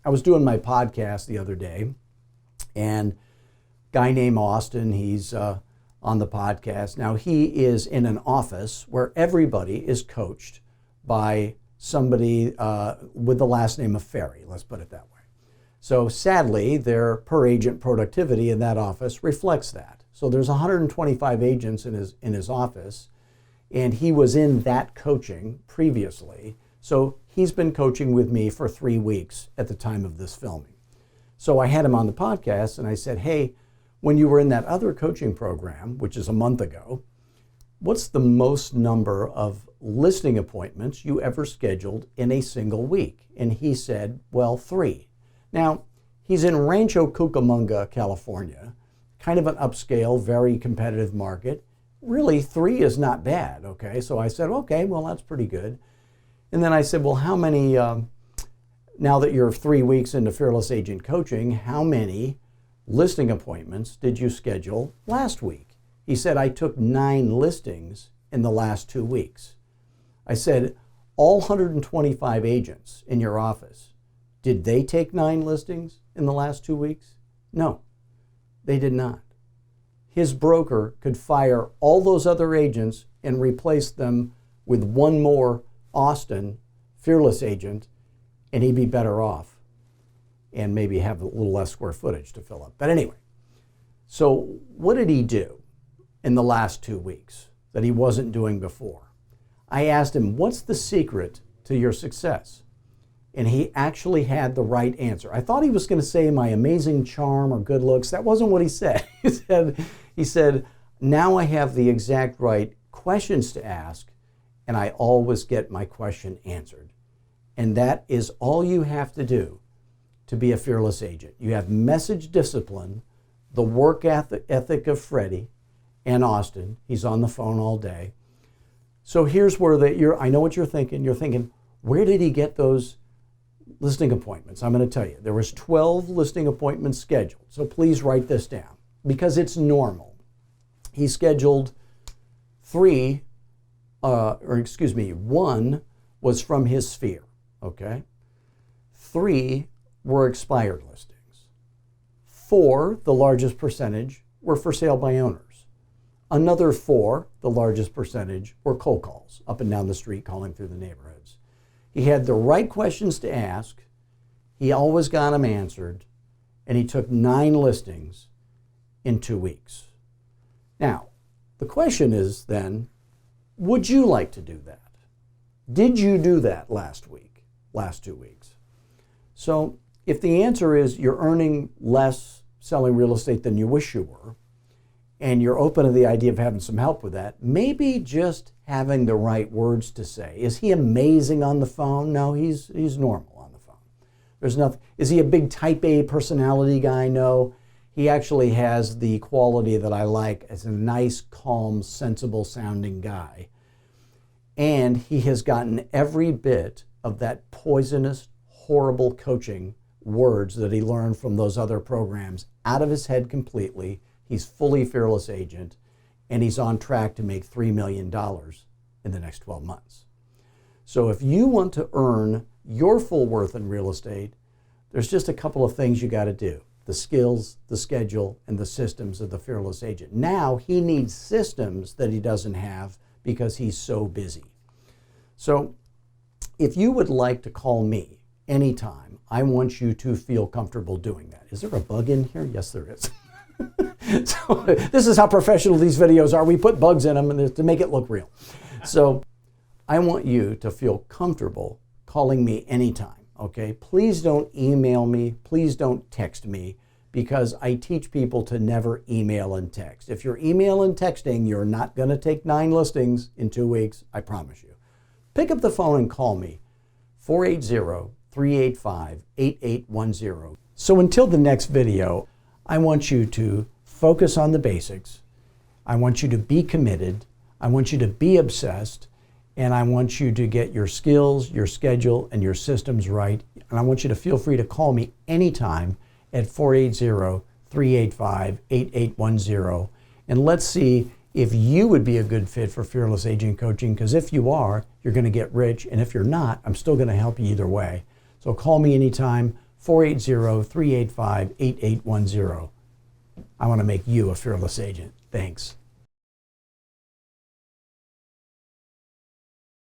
I was doing my podcast the other day, and a guy named Austin, he's on the podcast. Now, he is in an office where everybody is coached by somebody with the last name of Ferry, let's put it that way. So sadly, their per agent productivity in that office reflects that. So there's 125 agents in his office, and he was in that coaching previously. So he's been coaching with me for 3 weeks at the time of this filming. So I had him on the podcast, and I said, hey, when you were in that other coaching program, which is a month ago, what's the most number of listing appointments you ever scheduled in a single week? And he said, well, 3. Now, he's in Rancho Cucamonga, California, kind of an upscale, very competitive market. Really, 3 is not bad, okay? So I said, okay, well, that's pretty good. And then I said, well, how many, now that you're 3 weeks into Fearless Agent Coaching, how many listing appointments did you schedule last week? He said, I took 9 listings in the last 2 weeks. I said, all 125 agents in your office, did they take 9 listings in the last 2 weeks? No, they did not. His broker could fire all those other agents and replace them with one more Austin Fearless agent, and he'd be better off and maybe have a little less square footage to fill up. But anyway, so what did he do in the last 2 weeks that he wasn't doing before? I asked him, what's the secret to your success? And he actually had the right answer. I thought he was going to say my amazing charm or good looks. That wasn't what he said. He said, now I have the exact right questions to ask, and I always get my question answered. And that is all you have to do to be a fearless agent. You have message discipline, the work ethic of Freddie and Austin. He's on the phone all day. So here's where I know what you're thinking. You're thinking, where did he get those listing appointments? I'm going to tell you. There was 12 listing appointments scheduled. So please write this down because it's normal. He scheduled 1 was from his sphere, okay? 3 were expired listings. 4, the largest percentage, were for sale by owners. Another 4, the largest percentage, were cold calls up and down the street calling through the neighborhoods. He had the right questions to ask. He always got them answered, and he took 9 listings in 2 weeks. Now, the question is then, would you like to do that? Did you do that last 2 weeks? So if the answer is you're earning less selling real estate than you wish you were, and you're open to the idea of having some help with that, maybe just having the right words to say. Is he amazing on the phone? No, he's normal on the phone. There's nothing. Is he a big type A personality guy? No. He actually has the quality that I like as a nice, calm, sensible sounding guy. And he has gotten every bit of that poisonous, horrible coaching words that he learned from those other programs out of his head completely. He's fully fearless agent, and he's on track to make $3 million in the next 12 months. So if you want to earn your full worth in real estate, there's just a couple of things you got to do. The skills, the schedule, and the systems of the fearless agent. Now he needs systems that he doesn't have because he's so busy. So if you would like to call me anytime, I want you to feel comfortable doing that. Is there a bug in here? Yes, there is. So this is how professional these videos are. We put bugs in them to make it look real. So I want you to feel comfortable calling me anytime, okay? Please don't email me. Please don't text me, because I teach people to never email and text. If you're email and texting, you're not going to take 9 listings in 2 weeks, I promise you. Pick up the phone and call me, 480-385-8810. So until the next video, I want you to focus on the basics. I want you to be committed. I want you to be obsessed. And I want you to get your skills, your schedule, and your systems right. And I want you to feel free to call me anytime at 480-385-8810. And let's see if you would be a good fit for Fearless Agent Coaching, because if you are, you're going to get rich. And if you're not, I'm still going to help you either way. So call me anytime, 480-385-8810. I want to make you a fearless agent. Thanks.